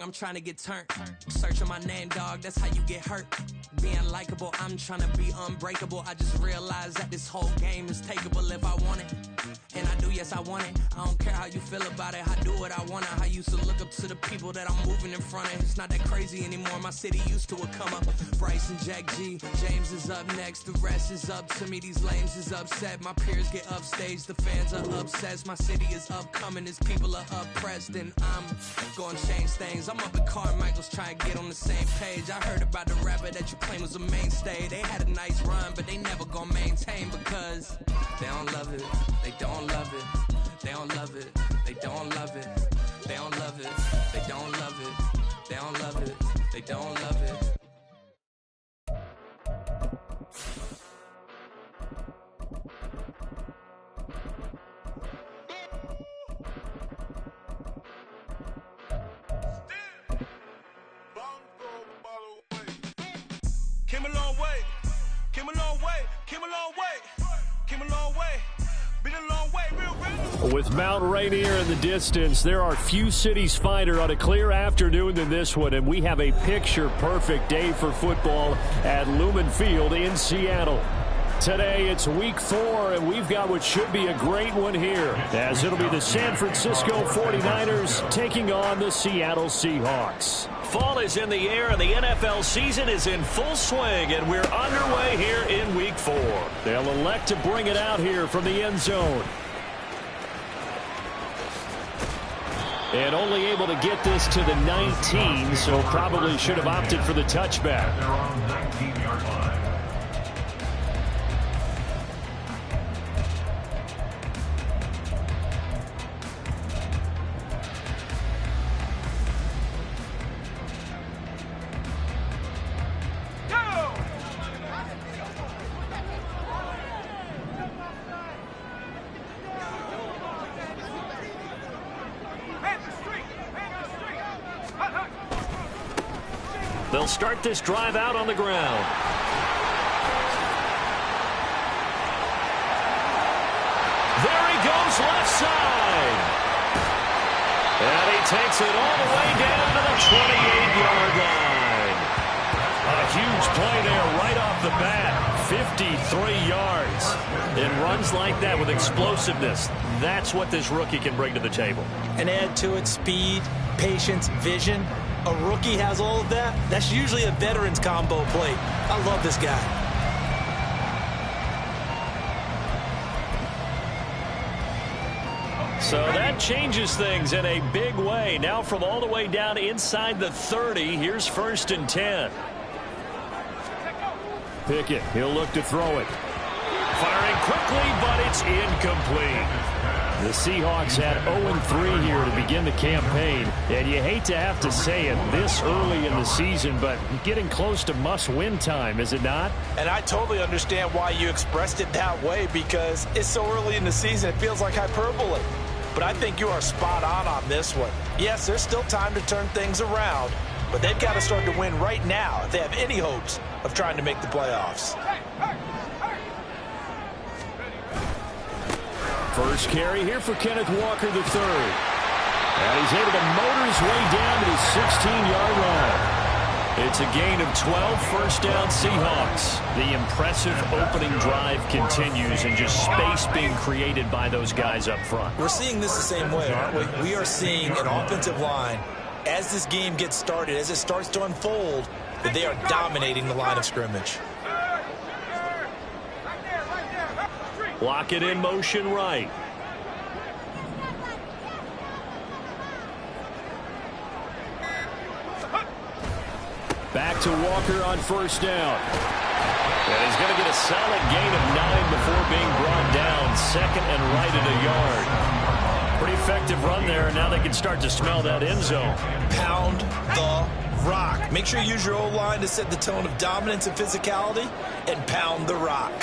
I'm trying to get turned. Searching my name, dog, that's how you get hurt. Being likable, I'm trying to be unbreakable. I just realized that this whole game is takeable if I want it. And I do, yes, I want it. I don't care how you feel about it. I do what I want to. I used to look up to the people that I'm moving in front of. It's not that crazy anymore. My city used to it come up. Bryce and Jack G. James is up next. The rest is up to me. These lames is upset. My peers get upstaged. The fans are obsessed. My city is upcoming. These people are oppressed. And I'm going to change things. I'm up at Carmichael's trying to get on the same page. I heard about the rapper that you claim was a mainstay. They had a nice run, but they never gonna maintain because they don't love it. They don't love it. They don't love it. They don't love it. They don't love it. They don't love it. They don't love it. They don't love it. Came a long way, came a long way, came a long way, came a long way, been a long way, real. With Mount Rainier in the distance, there are few cities finer on a clear afternoon than this one, and we have a picture-perfect day for football at Lumen Field in Seattle. Today, it's week 4, and we've got what should be a great one here, as it'll be the San Francisco 49ers taking on the Seattle Seahawks. Fall is in the air, and the NFL season is in full swing, and we're underway here in week 4. They'll elect to bring it out here from the end zone. And only able to get this to the 19, so probably should have opted for the touchback. They're on the 19-yard line. They'll start this drive out on the ground. There he goes, left side. And he takes it all the way down to the 28-yard line. A huge play there right off the bat. 53 yards. And runs like that with explosiveness. That's what this rookie can bring to the table. And add to it speed, patience, vision. A rookie has all of that. That's usually a veteran's combo plate. I love this guy. So that changes things in a big way. Now from all the way down inside the 30, here's 1st and 10. Pickett, he'll look to throw it. Firing quickly, but it's incomplete. The Seahawks had 0-3 here to begin the campaign, and you hate to have to say it this early in the season, but getting close to must-win time, is it not? And I totally understand why you expressed it that way, because it's so early in the season, it feels like hyperbole. But I think you are spot on this one. Yes, there's still time to turn things around, but they've got to start to win right now if they have any hopes of trying to make the playoffs. First carry here for Kenneth Walker III. And he's able to motor his way down to the 16-yard line. It's a gain of 12, first down Seahawks. The impressive opening drive continues, and just space being created by those guys up front. We're seeing this the same way, aren't we? We are seeing an offensive line, as this game gets started, as it starts to unfold, that they are dominating the line of scrimmage. Lock it in motion right. Back to Walker on first down. And he's going to get a solid gain of 9 before being brought down. 2nd and right at a yard. Pretty effective run there, and now they can start to smell that end zone. Pound the rock. Make sure you use your O-line to set the tone of dominance and physicality, and pound the rock.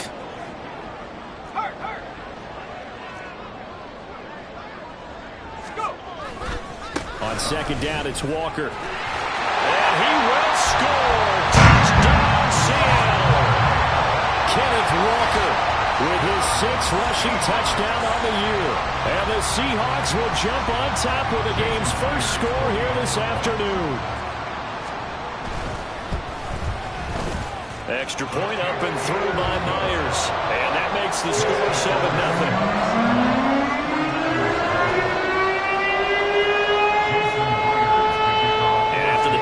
On 2nd down, it's Walker. And he will score. Touchdown, Seattle. Kenneth Walker with his 6th rushing touchdown on the year. And the Seahawks will jump on top with the game's first score here this afternoon. Extra point up and through by Myers. And that makes the score 7-0.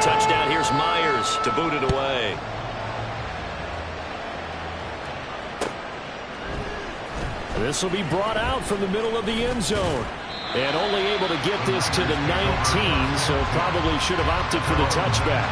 Touchdown, here's Myers to boot it away. This will be brought out from the middle of the end zone. And only able to get this to the 19, so probably should have opted for the touchback.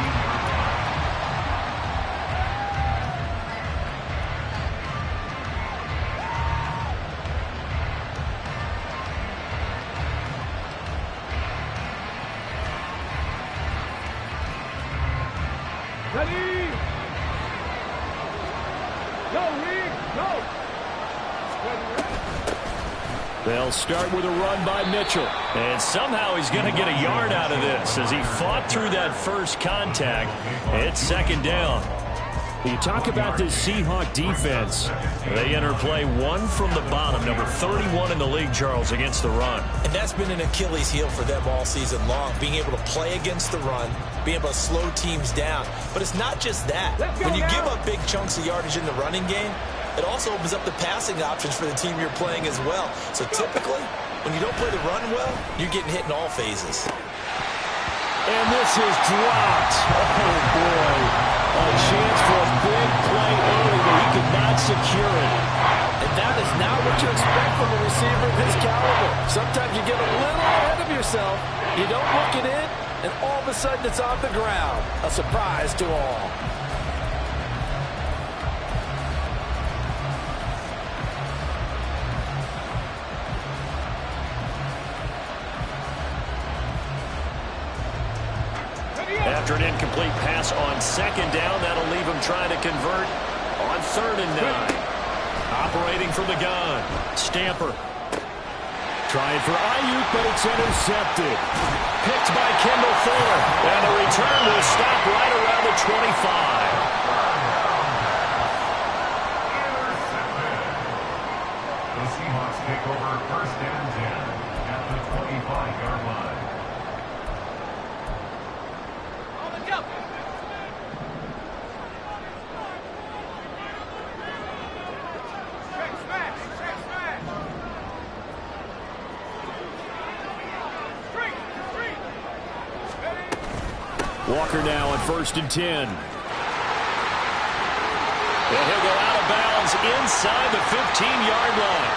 They'll start with a run by Mitchell. And somehow he's going to get a yard out of this as he fought through that first contact. It's second down. You talk about this Seahawk defense. They enter play one from the bottom, number 31 in the league, Charles, against the run. And that's been an Achilles heel for them all season long, being able to play against the run, being able to slow teams down. But it's not just that. When you give up big chunks of yardage in the running game, it also opens up the passing options for the team you're playing as well. So typically, when you don't play the run well, you're getting hit in all phases. And this is dropped. Oh, boy. A chance for a big play early, but he could not secure it. And that is not what you expect from a receiver of his caliber. Sometimes you get a little ahead of yourself, you don't look it in, and all of a sudden it's on the ground. A surprise to all. After an incomplete pass on second down, that'll leave him trying to convert on 3rd and 9. Operating from the gun, Stamper. Trying for Ayuk, but it's intercepted. Picked by Kendall Fuller. And the return will stop right around the 25. The Seahawks take over 1st and 10 at the 25-yard line. Walker now on 1st and 10. And he'll go out of bounds inside the 15-yard line.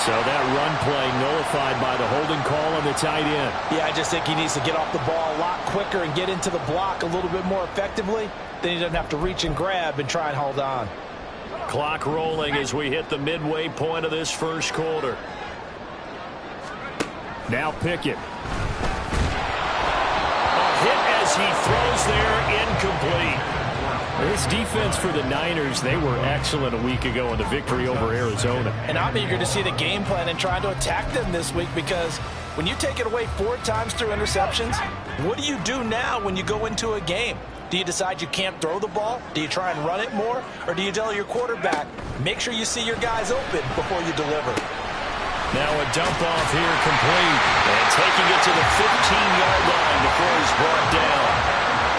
So that run play nullified by the holding call on the tight end. Yeah, I just think he needs to get off the ball a lot quicker and get into the block a little bit more effectively. Then he doesn't have to reach and grab and try and hold on. Clock rolling as we hit the midway point of this first quarter. Now Pickett. Hit as he throws there, incomplete. This defense for the Niners, they were excellent a week ago in the victory over Arizona. And I'm eager to see the game plan and trying to attack them this week, because when you take it away 4 times through interceptions, what do you do now when you go into a game? Do you decide you can't throw the ball? Do you try and run it more? Or do you tell your quarterback, make sure you see your guys open before you deliver? Now a dump off here complete. And taking it to the 15-yard line before he's brought down.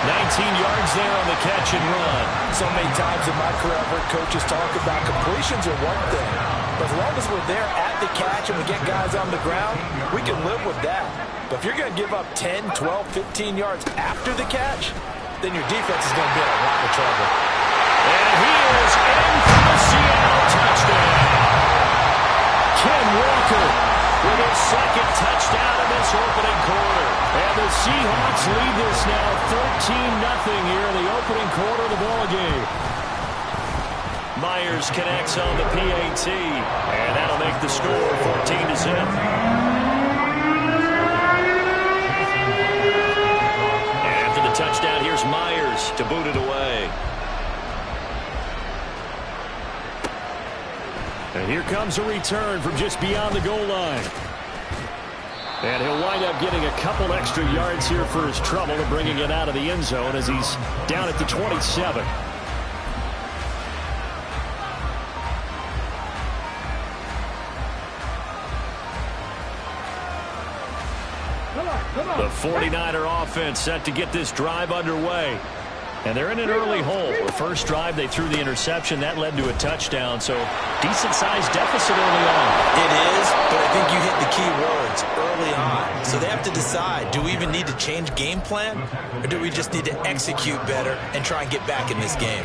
19 yards there on the catch and run. So many times in my career I've heard coaches talk about completions are one thing. But as long as we're there at the catch and we get guys on the ground, we can live with that. But if you're going to give up 10, 12, 15 yards after the catch, then your defense is going to be in a lot of trouble. And he is in for the Seattle touchdown. Ken Walker with his 2nd touchdown in this opening quarter. And the Seahawks lead this now 14-0 here in the opening quarter of the ballgame. Myers connects on the PAT, and that'll make the score 14-0. After the touchdown, here's Myers to boot it away. And here comes a return from just beyond the goal line. And he'll wind up getting a couple extra yards here for his trouble and bringing it out of the end zone as he's down at the 27. The 49er offense set to get this drive underway. And they're in an early hole. The first drive, they threw the interception. That led to a touchdown. So decent-sized deficit early on. It is, but I think you hit the key words, early on. So they have to decide, do we even need to change game plan? Or do we just need to execute better and try and get back in this game?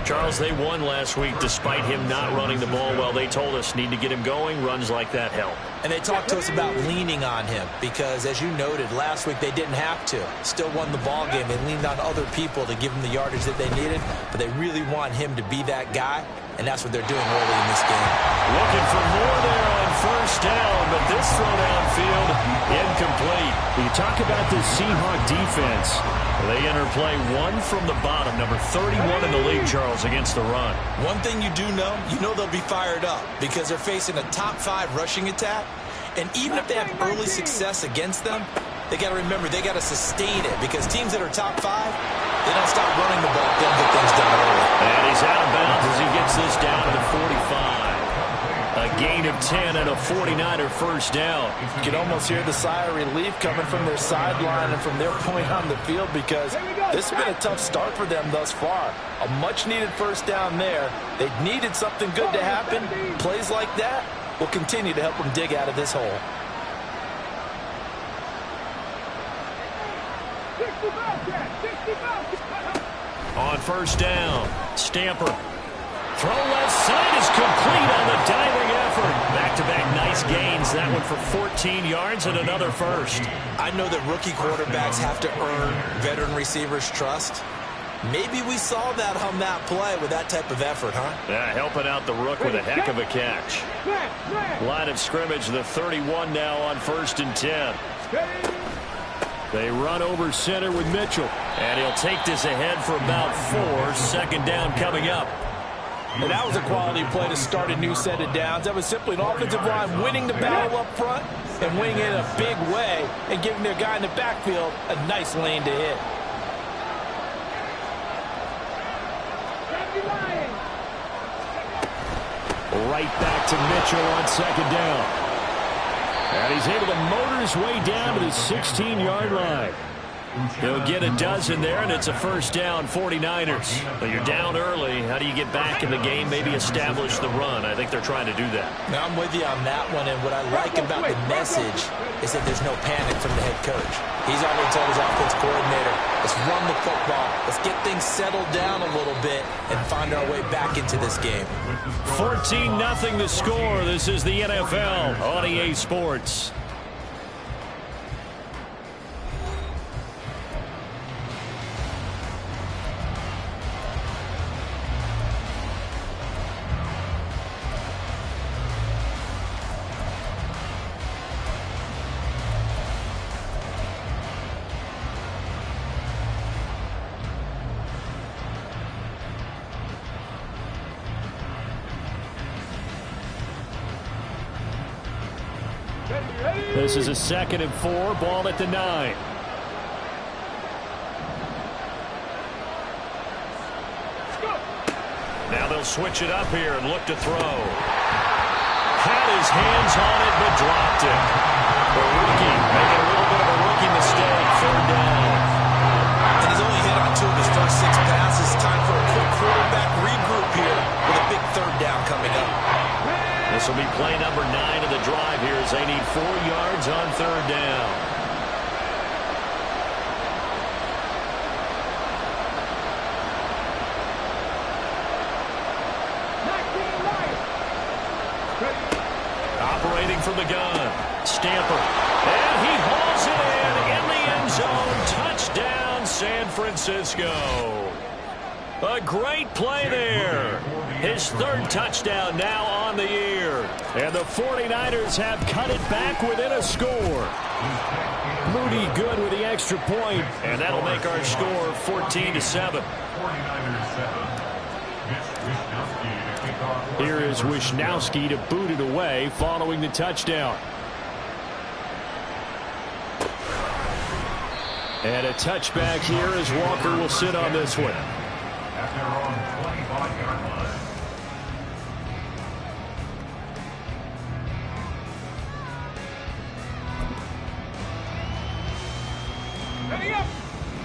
Charles, they won last week despite him not running the ball well. They told us need to get him going. Runs like that help. And they talked to us about leaning on him because, as you noted, last week they didn't have to. Still won the ball game. They leaned on other people to give them the yardage that they needed, but they really want him to be that guy, and that's what they're doing early in this game. Looking for more there on first down, but this throw downfield incomplete. You talk about this Seahawk defense. They enter play one from the bottom, number 31 in the league, Charles, against the run. One thing you do know, they'll be fired up because they're facing a top 5 rushing attack. And even if they have early success against them, they got to remember they got to sustain it because teams that are top 5, they don't stop running the ball, they don't get things done early. And he's out of bounds as he gets this down to the 45. A gain of 10 and a 49er first down. You can almost hear the sigh of relief coming from their sideline and from their point on the field because this has been a tough start for them thus far. A much-needed first down there. They needed something good to happen. Plays like that will continue to help them dig out of this hole. On first down, Stamper. Throw left side is complete on the diving effort. Back-to-back nice gains. That one for 14 yards and another first. I know that rookie quarterbacks have to earn veteran receivers' trust. Maybe we saw that on that play with that type of effort, huh? Yeah, helping out the rook with a heck of a catch. Line of scrimmage, the 31 now on first and 10. They run over center with Mitchell. And he'll take this ahead for about 4. Second down coming up. And that was a quality play to start a new set of downs. That was simply an offensive line winning the battle up front and winning it in a big way and giving their guy in the backfield a nice lane to hit. Right back to Mitchell on second down. And he's able to motor his way down to the 16-yard line. He'll get a dozen there, and it's a first down, 49ers. But you're down early. How do you get back in the game, maybe establish the run? I think they're trying to do that. Now, I'm with you on that one, and what I like about the message is that there's no panic from the head coach. He's already told his offense coordinator, let's run the football. Let's get things settled down a little bit and find our way back into this game. 14-0 the score. This is the NFL on EA Sports. This is a 2nd and 4, ball at the 9. Now they'll switch it up here and look to throw. Had his hands on it, but dropped it. The rookie making a little bit of a rookie mistake, 3rd down. And he's only hit on 2 of his first 6 passes. Time for a quick quarterback regroup here with a big 3rd down coming up. This will be play number 9 of the drive here as they need 4 yards on 3rd down. Operating from the gun, Stamper. And he hauls it in the end zone. Touchdown, San Francisco. A great play there. His 3rd touchdown now on the year. And the 49ers have cut it back within a score. Moody good with the extra point, and that'll make our score 14-7. Here is Wisnowski to boot it away following the touchdown. And a touchback here as Walker will sit on this one. At their own 25-yard line.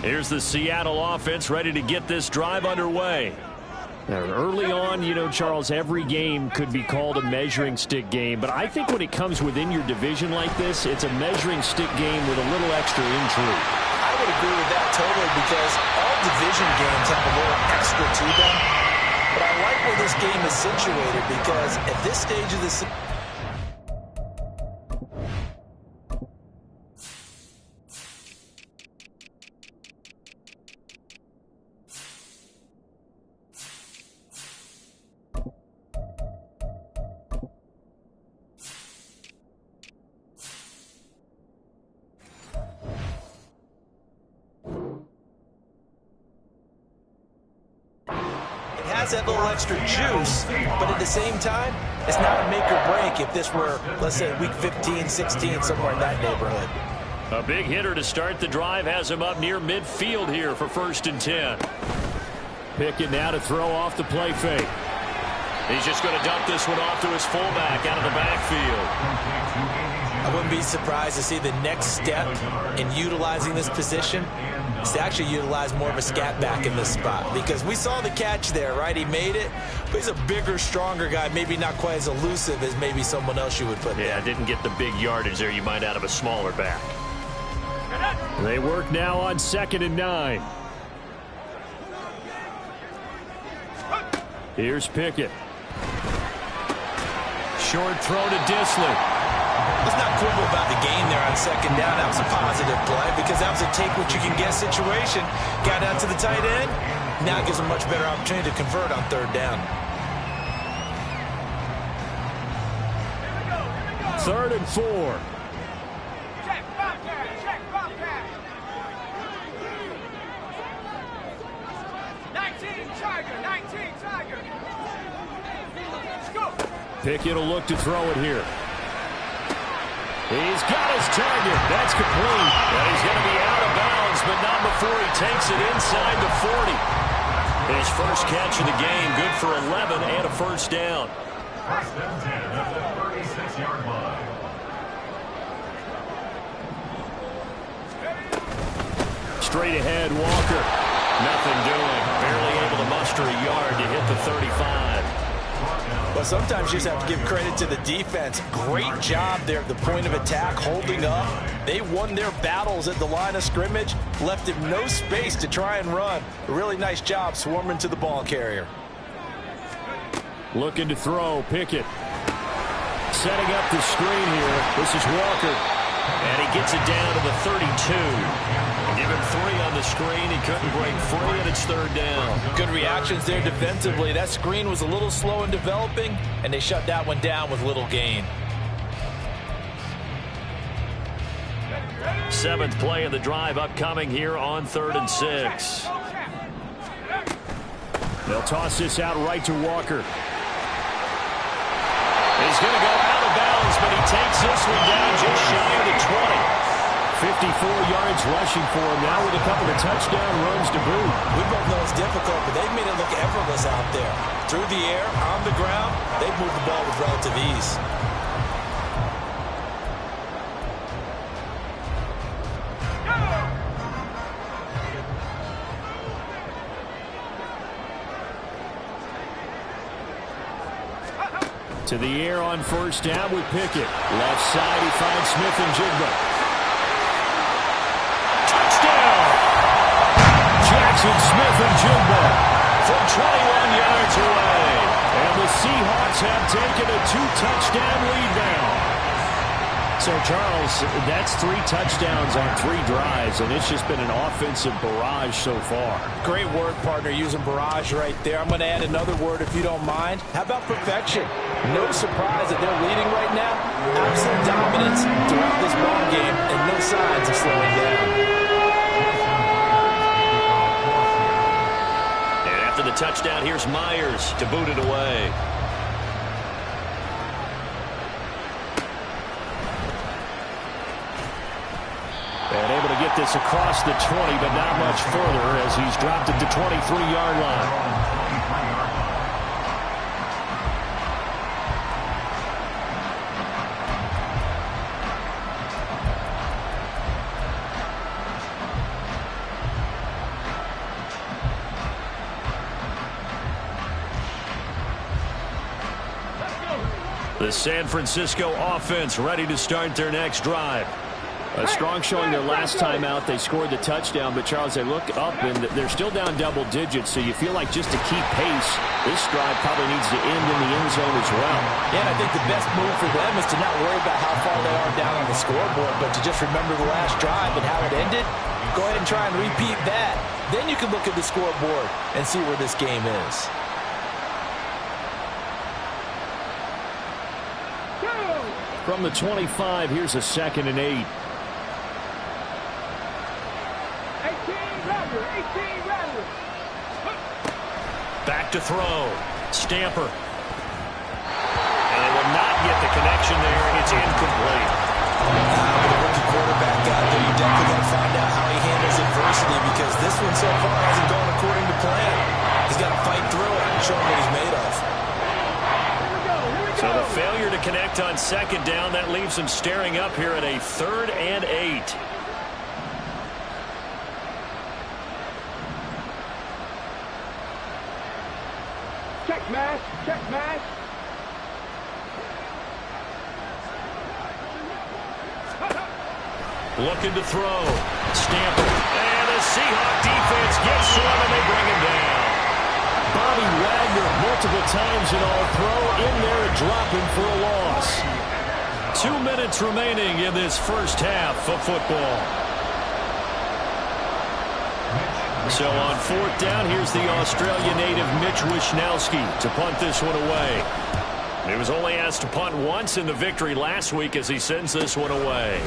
Here's the Seattle offense ready to get this drive underway. Now, early on, you know, Charles, every game could be called a measuring stick game, but I think when it comes within your division like this, it's a measuring stick game with a little extra intrigue. I would agree with that totally, because all division games have a little extra to them. But I like where this game is situated, because at this stage of the season, that little extra juice, but at the same time, it's not a make or break if this were, let's say, week 15, 16, somewhere in that neighborhood. A big hitter to start the drive has him up near midfield here for 1st and 10. Pickett now to throw off the play fake. He's just going to dump this one off to his fullback out of the backfield. I wouldn't be surprised to see the next step in utilizing this position is to actually utilize more of a scat back in this spot, because we saw the catch there, right? He made it, but he's a bigger, stronger guy, maybe not quite as elusive as maybe someone else you would put there. Yeah, didn't get the big yardage there you might out of a smaller back. They work now on 2nd and 9. Here's Pickett. Short throw to Dissly. Let's not quibble about the game there on 2nd down. That was a positive play, because that was a take-what-you-can-get situation. Got out to the tight end. Now it gives a much better opportunity to convert on 3rd down. 3rd and 4. Check, Bobcat, check, Bobcat. 19, Tiger, 19, Tiger. Let's go. Pickett will look to throw it here. He's got his target. That's complete. And he's going to be out of bounds, but not before he takes it inside the 40. His first catch of the game, good for 11 and a 1st down. 1st and 10 at the 36-yard line. Straight ahead, Walker. Nothing doing. Barely able to muster a yard to hit the 35. But sometimes you just have to give credit to the defense. Great job there at the point of attack, holding up. They won their battles at the line of scrimmage, left him no space to try and run. A really nice job swarming to the ball carrier. Looking to throw, Pickett. Setting up the screen here. This is Walker. And he gets it down to the 32. Give him 3 on the screen. He couldn't break free, and it's 3rd down. Good reactions there defensively. That screen was a little slow in developing, and they shut that one down with little gain. 7th play of the drive upcoming here on 3rd and 6. They'll toss this out right to Walker. He's going to go out of bounds, but he takes this one down just shy of the 20. 54 yards rushing for him now with a couple of touchdown runs to boot. We both know it's difficult, but they've made it look effortless out there. Through the air, on the ground, they've moved the ball with relative ease. To the air on 1st down with Pickett. Left side, he finds Smith-Njigba. Jackson Smith-Njigba from 21 yards away. And the Seahawks have taken a 2-touchdown lead now. So, Charles, that's 3 touchdowns on 3 drives, and it's just been an offensive barrage so far. Great word, partner, using barrage right there. I'm going to add another word if you don't mind. How about perfection? No surprise that they're leading right now. Absolute dominance throughout this ball game, and no signs of slowing down. After the touchdown, here's Myers to boot it away. And able to get this across the 20, but not much further as he's dropped it to 23-yard line. The San Francisco offense ready to start their next drive. A strong showing their last time out. They scored the touchdown, but Charles, they look up and they're still down double digits, so you feel like just to keep pace, this drive probably needs to end in the end zone as well. Yeah, and I think the best move for them is to not worry about how far they are down on the scoreboard, but to just remember the last drive and how it ended. Go ahead and try and repeat that. Then you can look at the scoreboard and see where this game is. From the 25, here's a 2nd and 8. Back to throw. Stamper. And they will not get the connection there. It's incomplete. With a rookie quarterback out there, you definitely got to find out how he handles adversity, because this one so far hasn't gone according to plan. He's got to fight through it and show him what he's made of. So the failure to connect on 2nd down, that leaves him staring up here at a 3rd and 8. Check mash, check mash. Looking to throw. Stamper. And the Seahawk defense gets to him and they bring him down. Bobby Wagner multiple times in all, throw in there and drop him for a loss. 2 minutes remaining in this first half of football. So on 4th down, here's the Australia native Mitch Wishnowsky to punt this one away. He was only asked to punt once in the victory last week as he sends this one away.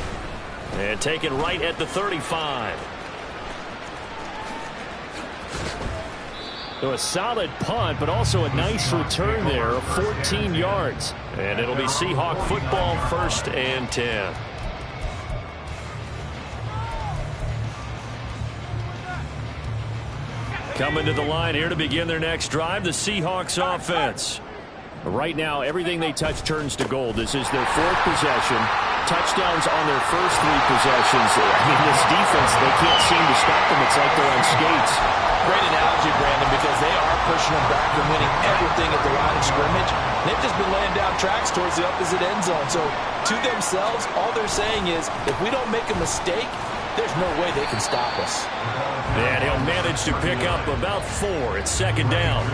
And taken right at the 35. So a solid punt, but also a nice return there of 14 yards. And it'll be Seahawk football, 1st and 10. Coming to the line here to begin their next drive, the Seahawks offense. Right now, everything they touch turns to gold. This is their 4th possession. Touchdowns on their first 3 possessions. I mean, this defense, they can't seem to stop them. It's like they're on skates. Great analogy, Brandon, because they are pushing them back and winning everything at the line of scrimmage. They've just been laying down tracks towards the opposite end zone. So to themselves, all they're saying is, if we don't make a mistake, there's no way they can stop us. And he'll manage to pick up about 4. It's 2nd down.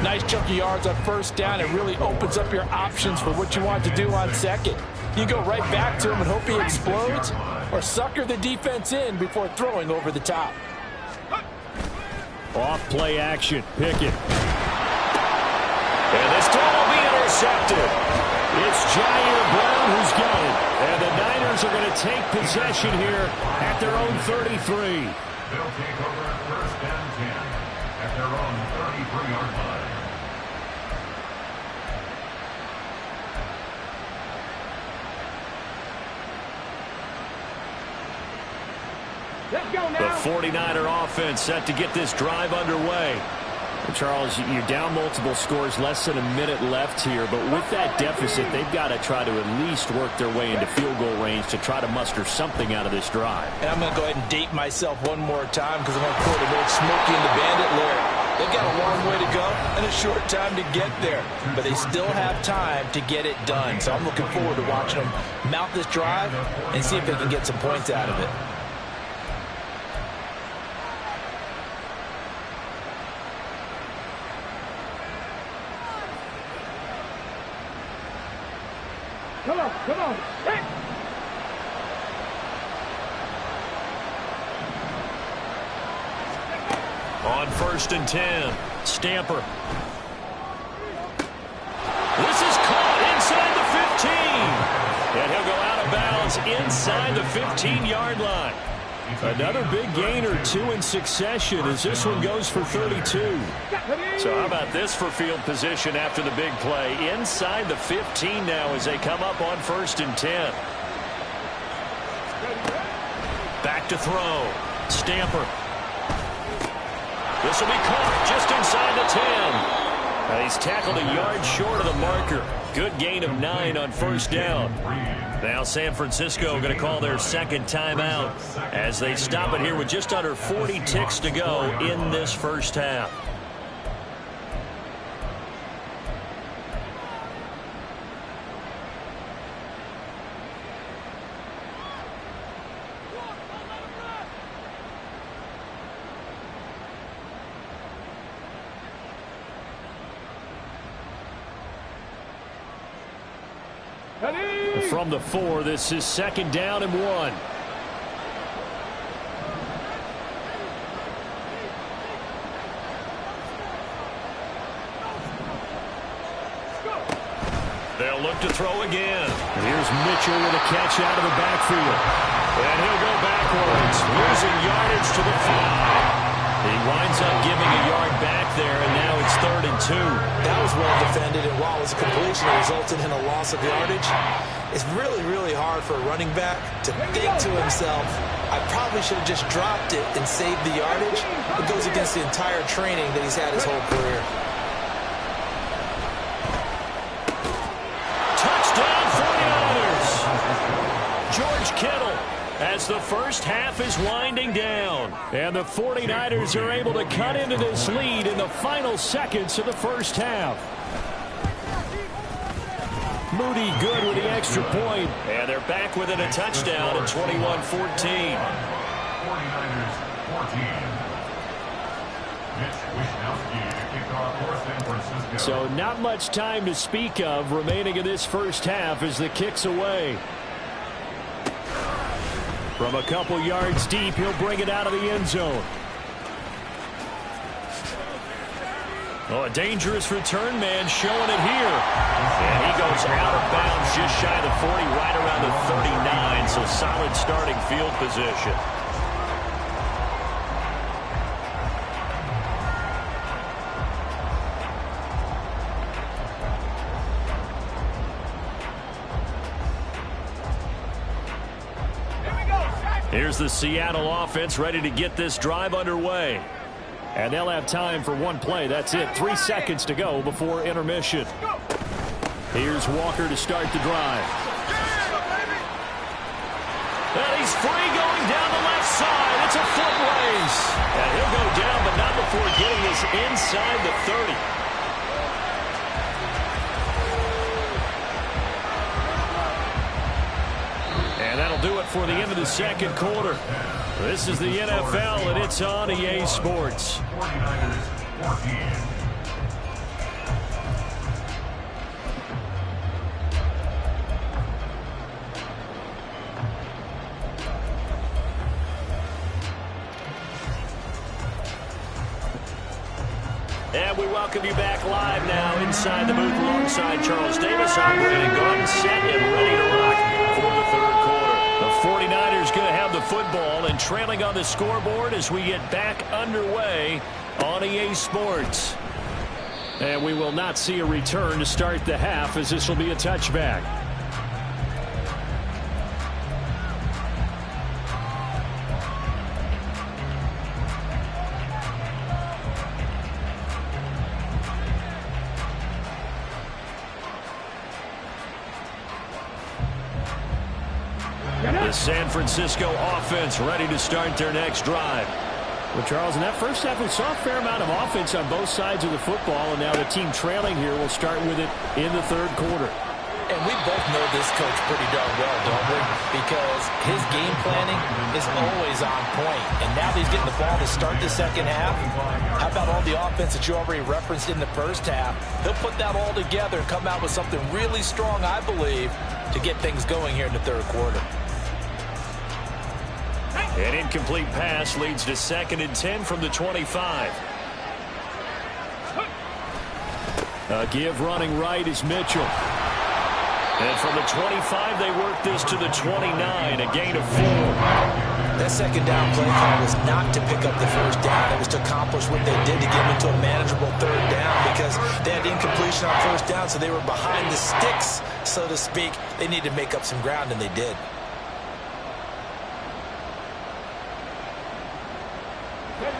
Nice chunk of yards on 1st down. It really opens up your options for what you want to do on 2nd. You go right back to him and hope he explodes, or sucker the defense in before throwing over the top. Off play action. Pickett. And this time will be intercepted. It's Jair Brown who's got it. And the Niners are going to take possession here at their own 33. They'll take over 1st and 10 at their own 33-yard line. Let's go now. The 49er offense set to get this drive underway. Charles, you're down multiple scores, less than a minute left here, but with that deficit, they've got to try to at least work their way into field goal range to try to muster something out of this drive. And I'm going to go ahead and date myself one more time, because I'm going to quote an old Smokey and the Bandit lyric. They've got a long way to go and a short time to get there, but they still have time to get it done. So I'm looking forward to watching them mount this drive and see if they can get some points out of it. Come on, come on. Hit. On 1st and 10, Stamper. This is caught inside the 15. And he'll go out of bounds inside the 15-yard line. Another big gain or 2 in succession as this one goes for 32. So how about this for field position after the big play? Inside the 15 now as they come up on 1st and 10. Back to throw. Stamper. This will be caught just inside the 10. He's tackled a yard short of the marker. Good gain of 9 on 1st down. Now San Francisco going to call their 2nd timeout as they stop it here with just under 40 ticks to go in this first half. From the 4, this is 2nd down and 1. They'll look to throw again. Here's Mitchell with a catch out of the backfield. And he'll go backwards, losing yardage to the 5. He winds up giving a yard back there, and now it's 3rd and 2. That was well defended, and while it was a completion, it resulted in a loss of yardage. It's really, really hard for a running back to think to himself, I probably should have just dropped it and saved the yardage. It goes against the entire training that he's had his whole career. Touchdown 49ers! George Kittle, as the first half is winding down. And the 49ers are able to cut into this lead in the final seconds of the first half. Moody good with the extra point. And they're back within a touchdown at 21-14. 49ers 14. Mitch Wishnowsky to kick off for San Francisco. So not much time to speak of remaining in this first half as the kick's away. From a couple yards deep, he'll bring it out of the end zone. Oh, a dangerous return man showing it here. And he goes out of bounds just shy of the 40, right around the 39. So solid starting field position. Here's the Seattle offense ready to get this drive underway. And they'll have time for one play. That's it. 3 seconds to go before intermission. Here's Walker to start the drive. And he's free going down the left side. It's a foot race. And he'll go down, but not before getting this inside the 30. And that'll do it for the end of the second quarter. This is the NFL, and it's on EA Sports. 49ers 14. And we welcome you back live now inside the booth alongside Charles Davis. I'm Brandon Gaudin, set and ready to rock for the third quarter. The 49ers going to have the football and trailing on the scoreboard as we get back underway on EA Sports. And we will not see a return to start the half, as this will be a touchback. The San Francisco offense ready to start their next drive. Well, Charles, in that first half, we saw a fair amount of offense on both sides of the football, and now the team trailing here will start with it in the third quarter. And we both know this coach pretty darn well, don't we? Because his game planning is always on point. And now that he's getting the ball to start the second half, how about all the offense that you already referenced in the first half? He'll put that all together and come out with something really strong, I believe, to get things going here in the third quarter. An incomplete pass leads to 2nd and 10 from the 25. A give running right is Mitchell. And from the 25, they work this to the 29, a gain of 4. That second down play call was not to pick up the first down. It was to accomplish what they did to get them into a manageable third down, because they had incompletion on first down, so they were behind the sticks, so to speak. They needed to make up some ground, and they did.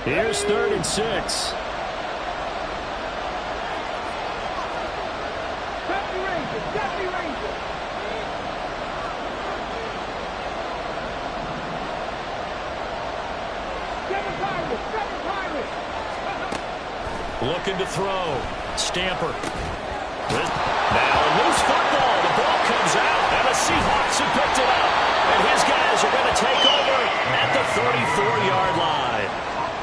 Here's 3rd and 6. Looking to throw. Stamper. Now a loose football. The ball comes out, and the Seahawks have picked it up. And his guys are going to take over at the 34-yard line.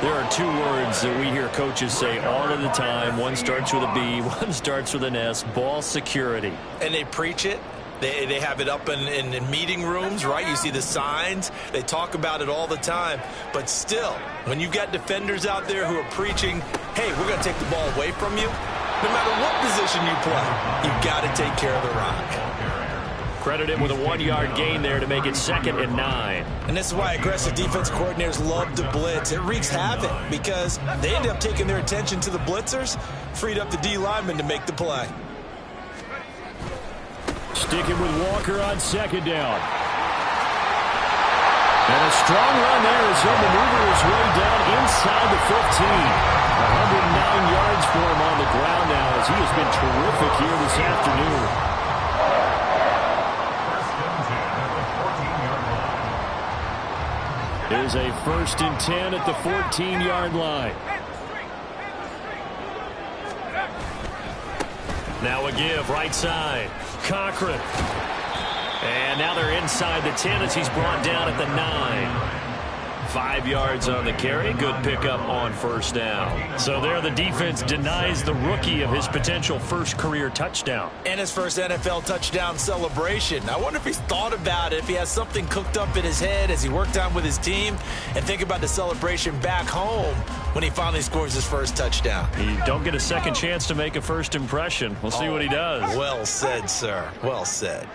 There are 2 words that we hear coaches say all of the time. One starts with a B, one starts with an S. Ball security. And they preach it, They have it up in meeting rooms, right? You see the signs. They talk about it all the time. But still, when you've got defenders out there who are preaching, hey, we're going to take the ball away from you, no matter what position you play, you've got to take care of the rock. Credit him with a 1-yard gain there to make it 2nd and 9. And this is why aggressive defense coordinators love to blitz. It wreaks havoc because they end up taking their attention to the blitzers, freed up the D lineman to make the play. Sticking with Walker on 2nd down. And a strong run there as he'll maneuver his way down inside the 15. 109 yards for him on the ground now as he has been terrific here this afternoon. There's a 1st and 10 at the 14-yard line. Now a give, right side. Cochran. And now they're inside the 10 as he's brought down at the 9. 5 yards on the carry. Good pickup on 1st down. So there the defense denies the rookie of his potential first career touchdown. And his first NFL touchdown celebration. I wonder if he's thought about it, if he has something cooked up in his head as he worked on with his team, and think about the celebration back home when he finally scores his first touchdown. You don't get a second chance to make a first impression. We'll see what he does. Well said, sir. Well said.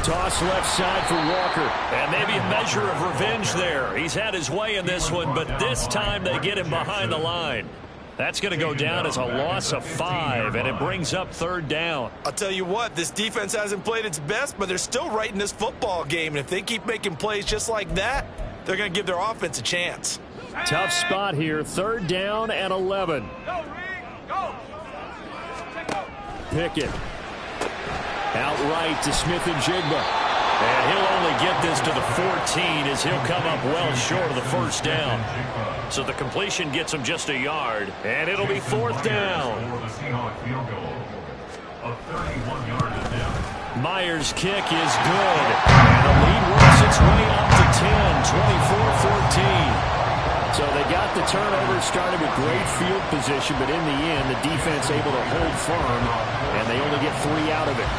Toss left side for Walker. And maybe a measure of revenge there. He's had his way in this one, but this time they get him behind the line. That's going to go down as a loss of 5, and it brings up 3rd down. I'll tell you what, this defense hasn't played its best, but they're still right in this football game. And if they keep making plays just like that, they're going to give their offense a chance. Tough spot here, 3rd down and 11. Pickett. Outright to Smith and Jigba. And he'll only get this to the 14 as he'll come up well short of the 1st down. So the completion gets him just a yard, and it'll be 4th down. Myers' kick is good. And the lead works its way up to 10, 24-14. So they got the turnover started with great field position, but in the end, the defense able to hold firm, and they only get 3 out of it.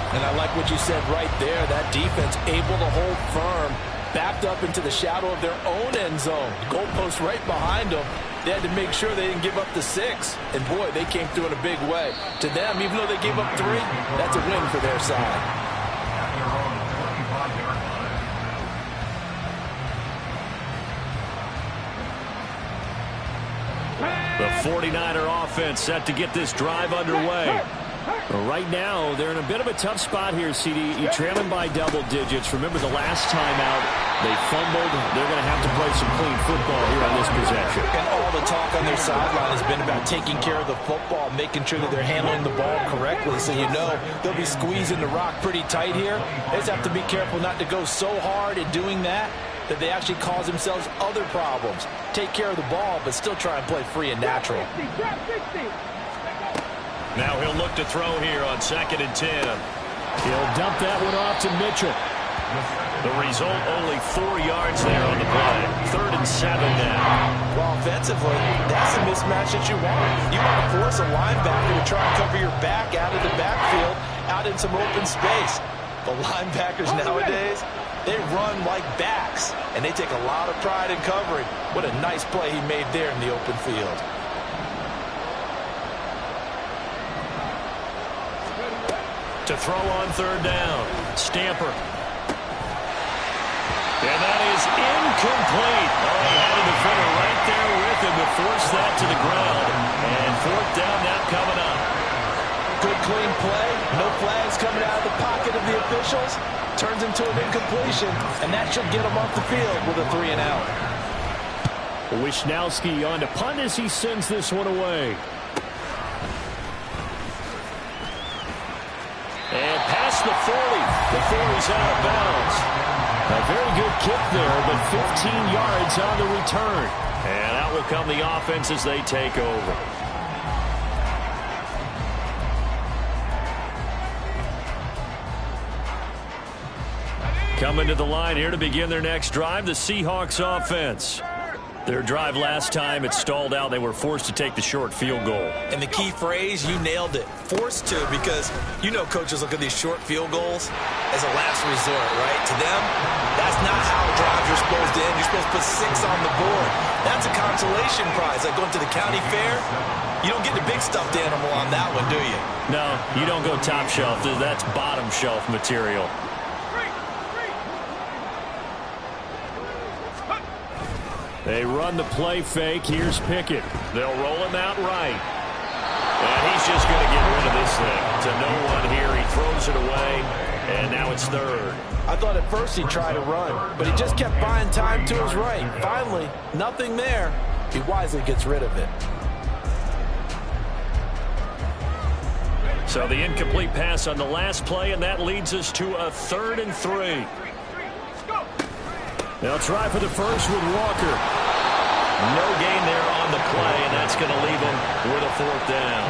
And I like what you said right there. That defense able to hold firm, backed up into the shadow of their own end zone. Goalpost right behind them. They had to make sure they didn't give up the 6. And, boy, they came through in a big way. To them, even though they gave up 3, that's a win for their side. The 49er offense set to get this drive underway. Right now, they're in a bit of a tough spot here, CD. You're trailing by double digits. Remember the last time out, they fumbled. They're going to have to play some clean football here on this possession. And all the talk on their sideline has been about taking care of the football, making sure that they're handling the ball correctly. So you know they'll be squeezing the rock pretty tight here. They just have to be careful not to go so hard in doing that they actually cause themselves other problems. Take care of the ball, but still try and play free and natural. Now he'll look to throw here on 2nd and 10. He'll dump that one off to Mitchell. The result, only 4 yards there on the play. 3rd and 7 now. Well, offensively, that's the mismatch that you want. You want to force a linebacker to try and cover your back out of the backfield, out in some open space. The linebackers nowadays, they run like backs, and they take a lot of pride in covering. What a nice play he made there in the open field. To throw on 3rd down, Stamper. And that is incomplete. Oh, he had a defender right there with him to force that to the ground. And 4th down now coming up. Good clean play. No flags coming out of the pocket of the officials. Turns into an incompletion, and that should get him off the field with a 3 and out. Wisnowski on to punt as he sends this one away. And past the 40 before he's out of bounds. A very good kick there, but 15 yards on the return. And out will come the offense as they take over. Coming to the line here to begin their next drive, the Seahawks offense. Their drive last time, it stalled out. They were forced to take the short field goal. And the key phrase, you nailed it, forced to, because you know coaches look at these short field goals as a last resort, right? To them, that's not how drives are supposed to end. You're supposed to put 6 on the board. That's a consolation prize, like going to the county fair. You don't get the big stuffed animal on that one, do you? No, you don't go top shelf. That's bottom shelf material. They run the play fake. Here's Pickett. They'll roll him out right. And he's just going to get rid of this thing. To no one here. He throws it away. And now it's third. I thought at first he'd try to run, but he just kept buying time to his right. Finally, nothing there. He wisely gets rid of it. So the incomplete pass on the last play, and that leads us to a 3rd and 3. They'll try for the first with Walker. No gain there on the play, and that's going to leave them with a 4th down.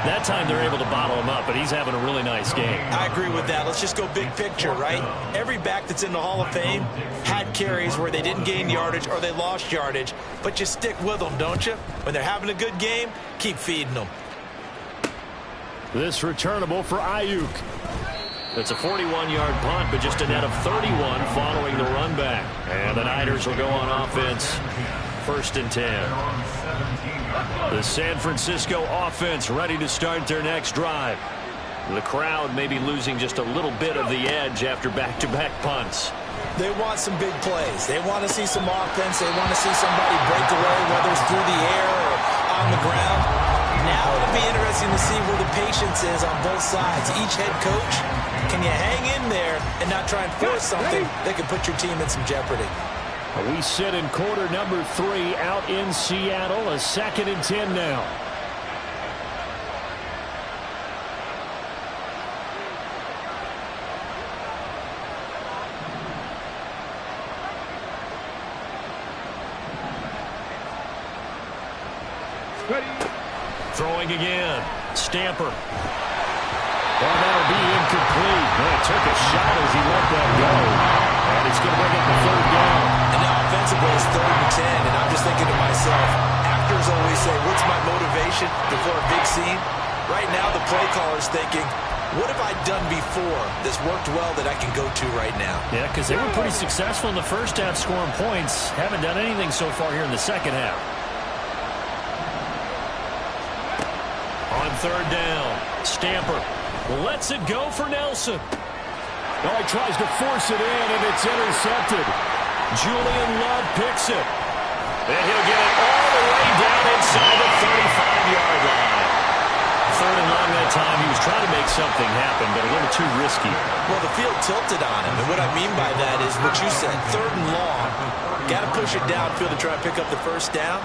That time they're able to bottle him up, but he's having a really nice game. I agree with that. Let's just go big picture, right? Every back that's in the Hall of Fame had carries where they didn't gain yardage or they lost yardage, but you stick with them, don't you? When they're having a good game, keep feeding them. This returnable for Ayuk. It's a 41-yard punt, but just a net of 31 following the run back. And the Niners will go on offense. 1st and 10. The San Francisco offense ready to start their next drive. The crowd may be losing just a little bit of the edge after back-to-back punts. They want some big plays. They want to see some offense. They want to see somebody break away, whether it's through the air or on the ground. Now it'll be interesting to see where the patience is on both sides. Each head coach, can you hang in there and not try and force something that can put your team in some jeopardy? We sit in quarter number 3 out in Seattle. A 2nd and 10 now. Throwing again. Stamper. Well, that'll be incomplete. Well, he took a shot as he let that go. And it's going to bring up the 3rd down. And now offensively it's 3rd and 10. And I'm just thinking to myself, actors always say, what's my motivation before a big scene? Right now the play caller's thinking, what have I done before that's worked well that I can go to right now? Yeah, because they were pretty successful in the first half scoring points. Haven't done anything so far here in the second half. On 3rd down, Stamper lets it go for Nelson. Oh, he tries to force it in, and it's intercepted. Julian Love picks it. And he'll get it all the way down inside the 35-yard line. 3rd and long that time. He was trying to make something happen, but a little too risky. Well, the field tilted on him, and what I mean by that is what you said, 3rd and long. Got to push it downfield to try to pick up the 1st down.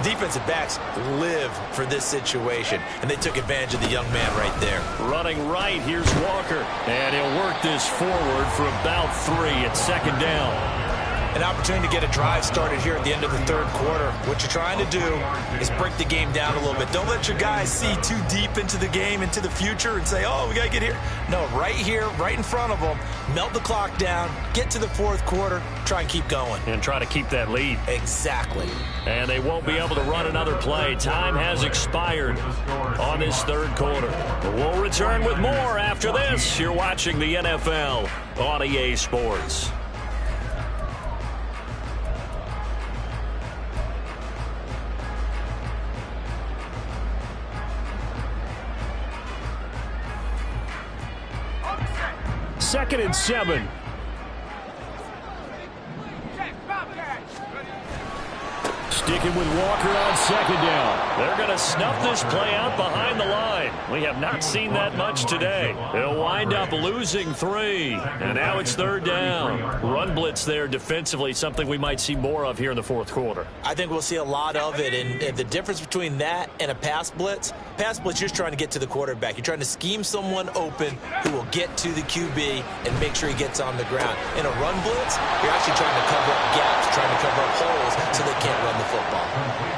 Defensive backs live for this situation, and they took advantage of the young man right there. Running right, here's Walker. And he'll work this forward for about 3 at 2nd down. An opportunity to get a drive started here at the end of the 3rd quarter. What you're trying to do is break the game down a little bit. Don't let your guys see too deep into the game, into the future, and say, oh, we got to get here. No, right here, right in front of them, melt the clock down, get to the 4th quarter, try and keep going. And try to keep that lead. Exactly. And they won't be able to run another play. Time has expired on this 3rd quarter. We'll return with more after this. You're watching the NFL on EA Sports. Second and 7. Sticking with Walker on 2nd down. They're going to snuff this play out behind the line. We have not seen that much today. They'll wind up losing 3. And now it's 3rd down. Run blitz there defensively, something we might see more of here in the 4th quarter. I think we'll see a lot of it. And the difference between that and a pass blitz, you're just trying to get to the quarterback. You're trying to scheme someone open who will get to the QB and make sure he gets on the ground. In a run blitz, you're actually trying to cover up gaps, trying to cover up holes so they can't run the football.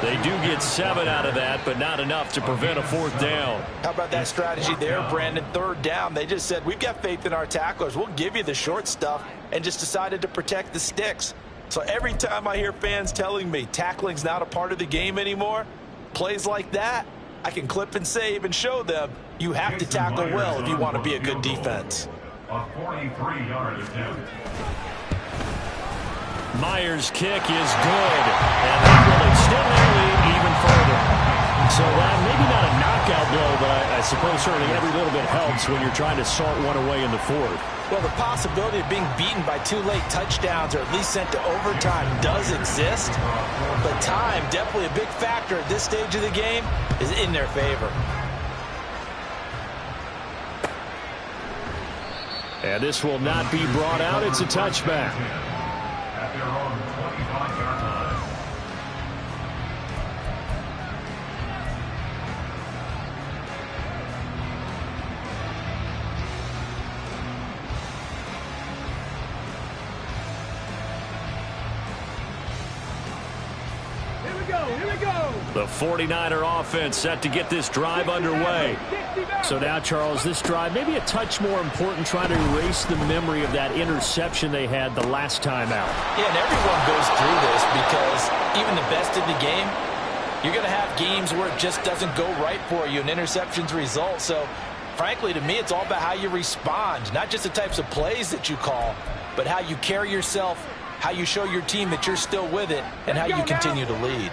They do get 7 out of that, but not enough to prevent a 4th down. How about that strategy there, Brandon? 3rd down, they just said, we've got faith in our tacklers. We'll give you the short stuff, and just decided to protect the sticks. So every time I hear fans telling me tackling's not a part of the game anymore, plays like that, I can clip and save and show them you have to tackle well if you want to be a good defense. A 43-yard attempt. Myers' kick is good, and they will extend their lead even further. So maybe not a knockout blow, but I suppose certainly every little bit helps when you're trying to salt one away in the fourth. Well, the possibility of being beaten by 2 late touchdowns or at least sent to overtime does exist, but time, definitely a big factor at this stage of the game, is in their favor. And this will not be brought out. It's a touchback. At their own 25-yard line. Here we go, here we go. The 49er offense set to get this drive underway. So now, Charles, this drive maybe a touch more important, trying to erase the memory of that interception they had the last time out. Yeah, and everyone goes through this because even the best in the game, you're going to have games where it just doesn't go right for you and interceptions result. So, frankly, to me, it's all about how you respond, not just the types of plays that you call, but how you carry yourself, how you show your team that you're still with it, and how you continue to lead.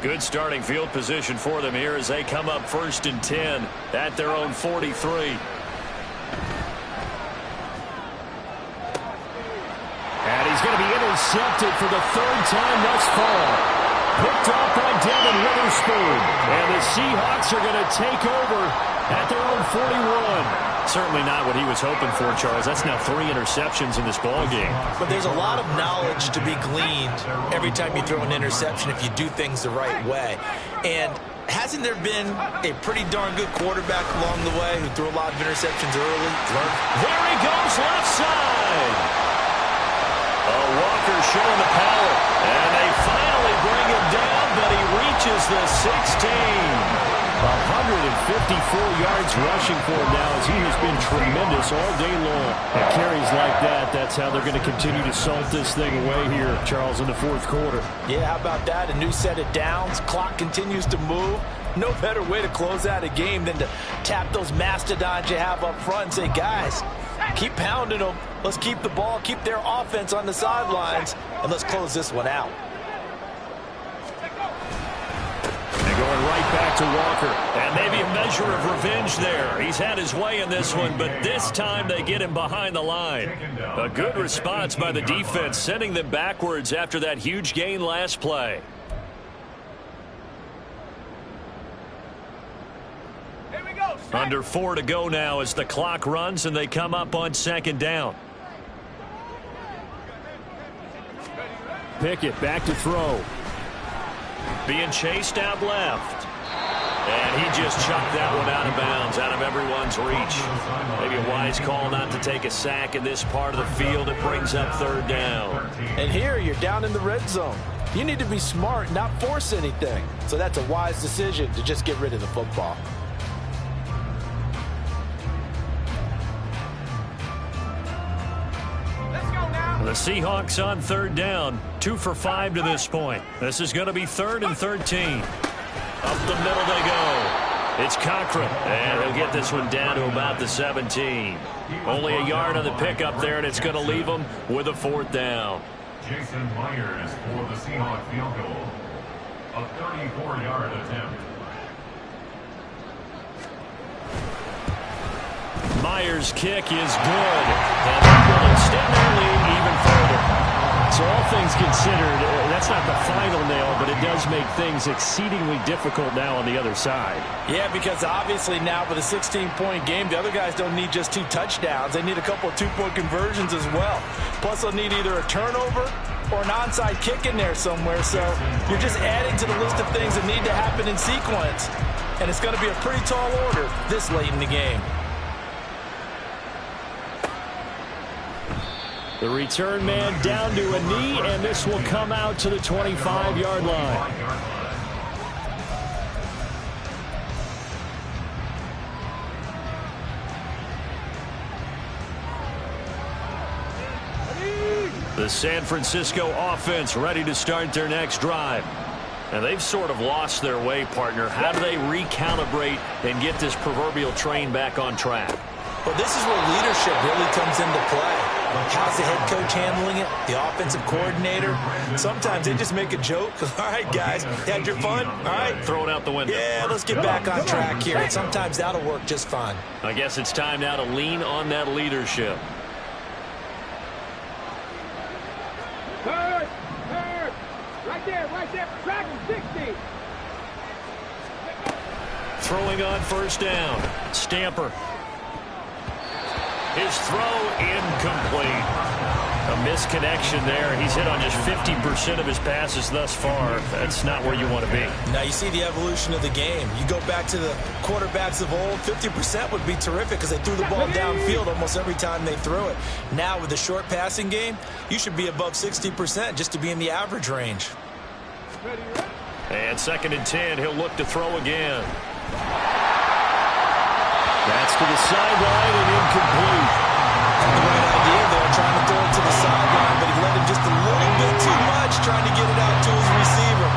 Good starting field position for them here as they come up 1st and 10 at their own 43. And he's going to be intercepted for the 3rd time thus far. Picked off by Devin Witherspoon. And the Seahawks are going to take over at their own 41. Certainly not what he was hoping for, Charles. That's now 3 interceptions in this ballgame. But there's a lot of knowledge to be gleaned every time you throw an interception if you do things the right way. And hasn't there been a pretty darn good quarterback along the way who threw a lot of interceptions early? There he goes, left side. Walker showing the power. And they finally bring him down, but he reaches the 16. 154 yards rushing for him now as he has been tremendous all day long. And carries like that, that's how they're going to continue to salt this thing away here, Charles, in the 4th quarter. Yeah, how about that? A new set of downs. Clock continues to move. No better way to close out a game than to tap those mastodons you have up front and say, guys, keep pounding them. Let's keep the ball, keep their offense on the sidelines, and let's close this one out. Going right back to Walker. And maybe a measure of revenge there. He's had his way in this one, but this time they get him behind the line. A good response by the defense, sending them backwards after that huge gain last play. Here we go. Under 4 to go now as the clock runs and they come up on 2nd down. Pickett back to throw. Being chased out left. And he just chucked that one out of bounds, out of everyone's reach. Maybe a wise call not to take a sack in this part of the field. It brings up 3rd down. And here you're down in the red zone. You need to be smart, not force anything. So that's a wise decision to just get rid of the football. The Seahawks on 3rd down, 2 for 5 to this point. This is going to be 3rd and 13. Up the middle they go. It's Cochran, and he'll get this one down to about the 17. Only a yard on the pickup there, and it's going to leave them with a 4th down. Jason Myers for the Seahawks field goal. A 34-yard attempt. Myers' kick is good, and that will extend their lead even further. So all things considered, that's not the final nail, but it does make things exceedingly difficult now on the other side. Yeah, because obviously now with a 16-point game, the other guys don't need just 2 touchdowns. They need a couple of 2-point conversions as well. Plus, they'll need either a turnover or an onside kick in there somewhere. So you're just adding to the list of things that need to happen in sequence. And it's going to be a pretty tall order this late in the game. The return man down to a knee, and this will come out to the 25-yard line. The San Francisco offense ready to start their next drive. And they've sort of lost their way, partner. How do they recalibrate and get this proverbial train back on track? Well, this is where leadership really comes into play. How's the head coach handling it? The offensive coordinator? Sometimes they just make a joke. All right, guys, had your fun? All right. Throw it out the window. Yeah, let's get back on track here. And sometimes that'll work just fine. I guess it's time now to lean on that leadership. Third. Right there. Track him, 60. Throwing on first down. Stamper. His throw incomplete. A misconnection there. He's hit on just 50% of his passes thus far. That's not where you want to be. Now you see the evolution of the game. You go back to the quarterbacks of old, 50% would be terrific because they threw the ball downfield almost every time they threw it. Now with the short passing game, you should be above 60% just to be in the average range. And 2nd and 10, he'll look to throw again. That's to the sideline and incomplete. The right idea there, trying to throw it to the sideline, but he let him just a little bit too much, trying to get it out to his receiver.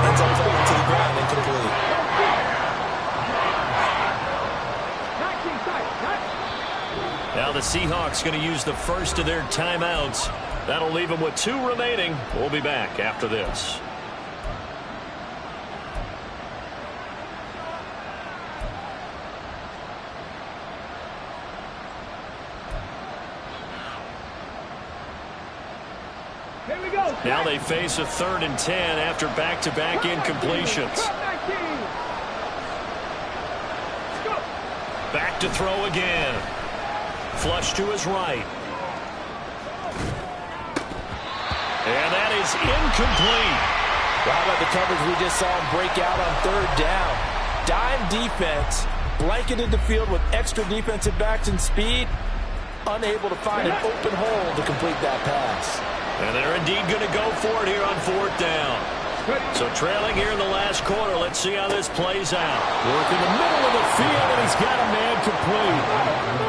Ends up falling to the ground, incomplete. Now the Seahawks going to use the first of their timeouts. That'll leave them with 2 remaining. We'll be back after this. Now they face a 3rd and 10 after back-to-back incompletions. Back to throw again. Flush to his right. And that is incomplete. Well, how about the coverage we just saw him break out on 3rd down? Dime defense, blanketed the field with extra defensive backs and speed, unable to find an open hole to complete that pass. And they're indeed going to go for it here on 4th down. So trailing here in the last quarter. Let's see how this plays out. Work in the middle of the field, and he's got a man complete.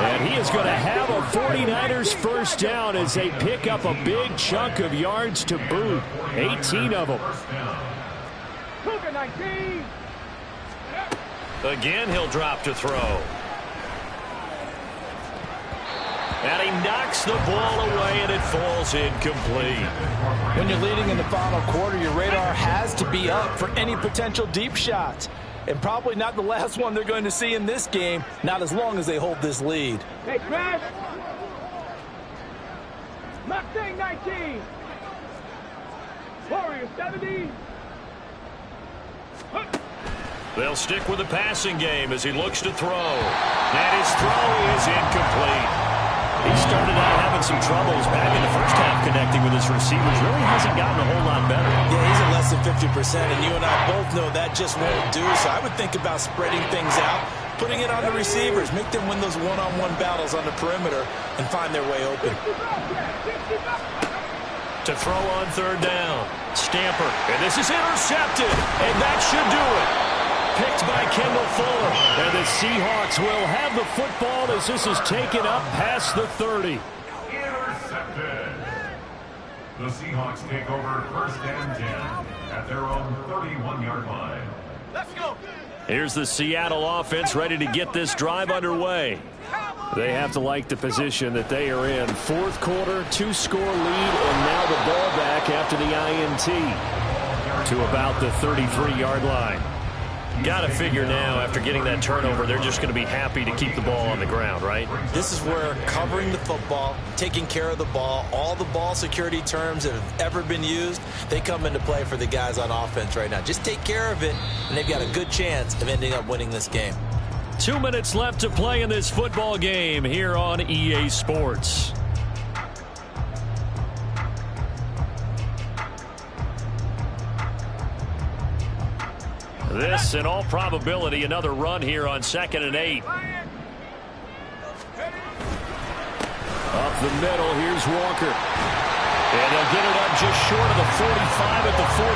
And he is going to have a 49ers first down as they pick up a big chunk of yards to boot. 18 of them. Again, he'll drop to throw. And he knocks the ball away, and it falls incomplete. When you're leading in the final quarter, your radar has to be up for any potential deep shots. And probably not the last one they're going to see in this game, not as long as they hold this lead. Hey, Crash. Mustang 19. Warrior 70. They'll stick with the passing game as he looks to throw. And his throw is incomplete. He started out having some troubles back in the first half connecting with his receivers. Really hasn't gotten a whole lot better. Yeah, he's at less than 50%, and you and I both know that just won't do. So I would think about spreading things out, putting it on the receivers, make them win those one-on-one battles on the perimeter, and find their way open. To throw on 3rd down. Stamper, and this is intercepted, and that should do it. Picked by Kendall Fuller. And the Seahawks will have the football as this is taken up past the 30. Intercepted. The Seahawks take over 1st and 10 at their own 31-yard line. Let's go. Here's the Seattle offense ready to get this drive underway. They have to like the position that they are in. 4th quarter, 2-score lead, and now the ball back after the INT to about the 33-yard line. Got to figure now, after getting that turnover, they're just going to be happy to keep the ball on the ground, right? This is where covering the football, taking care of the ball, all the ball security terms that have ever been used, they come into play for the guys on offense right now. Just take care of it, and they've got a good chance of ending up winning this game. 2 minutes left to play in this football game here on EA Sports. This, in all probability, another run here on 2nd and 8. Up the middle, here's Walker. And they'll get it up just short of the 45 at the 44.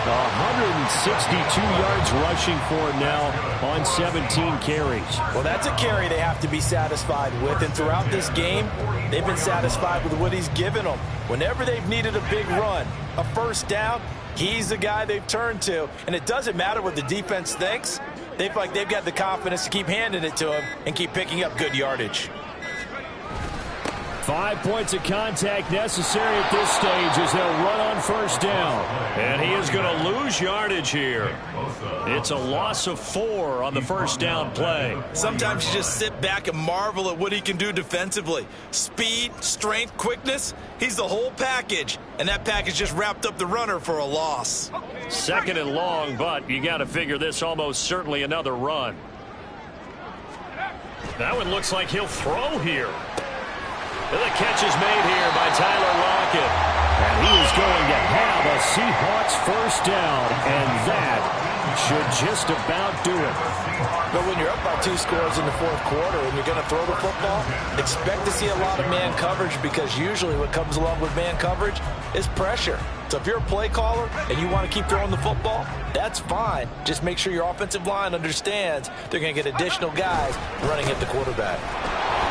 162 yards rushing for him now on 17 carries. Well, that's a carry they have to be satisfied with, and throughout this game, they've been satisfied with what he's given them. Whenever they've needed a big run, a first down, he's the guy they've turned to, and it doesn't matter what the defense thinks. They feel like they've got the confidence to keep handing it to him and keep picking up good yardage. 5 points of contact necessary at this stage as they'll run on first down. And he is going to lose yardage here. It's a loss of 4 on the first down play. Sometimes you just sit back and marvel at what he can do defensively. Speed, strength, quickness, he's the whole package. And that package just wrapped up the runner for a loss. 2nd and long, but you got to figure this almost certainly another run. That one looks like he'll throw here. And the catch is made here by Tyler Lockett. And he is going to have a Seahawks first down, and that should just about do it. But when you're up by 2 scores in the 4th quarter and you're going to throw the football, expect to see a lot of man coverage, because usually what comes along with man coverage is pressure. So if you're a play caller and you want to keep throwing the football, that's fine. Just make sure your offensive line understands they're going to get additional guys running at the quarterback.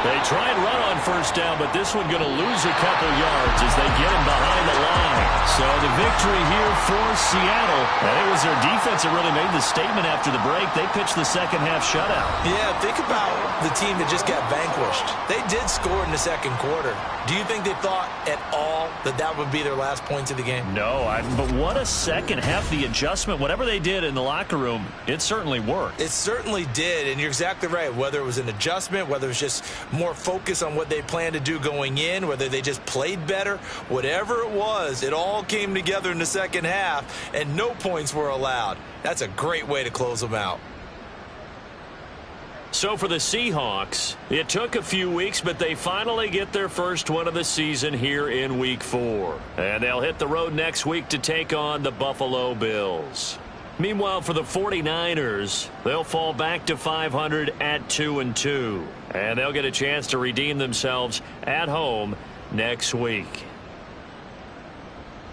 They try and run on first down, but this one going to lose a couple yards as they get him behind the line. So the victory here for Seattle. And it was their defense that really made the statement after the break. They pitched the second half shutout. Yeah, think about the team that just got vanquished. They did score in the 2nd quarter. Do you think they thought at all that that would be their last points of the game? No, but what a second half. The adjustment, whatever they did in the locker room, it certainly worked. It certainly did, and you're exactly right. Whether it was an adjustment, whether it was just more focus on what they planned to do going in, whether they just played better, whatever it was, it all came together in the second half, and no points were allowed. That's a great way to close them out. So for the Seahawks, it took a few weeks, but they finally get their first one of the season here in Week 4. And they'll hit the road next week to take on the Buffalo Bills. Meanwhile, for the 49ers, they'll fall back to 500 at 2-2. And they'll get a chance to redeem themselves at home next week.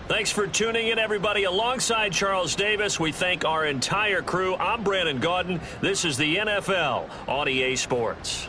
Thanks for tuning in, everybody. Alongside Charles Davis, we thank our entire crew. I'm Brandon Gaudin. This is the NFL on EA Sports.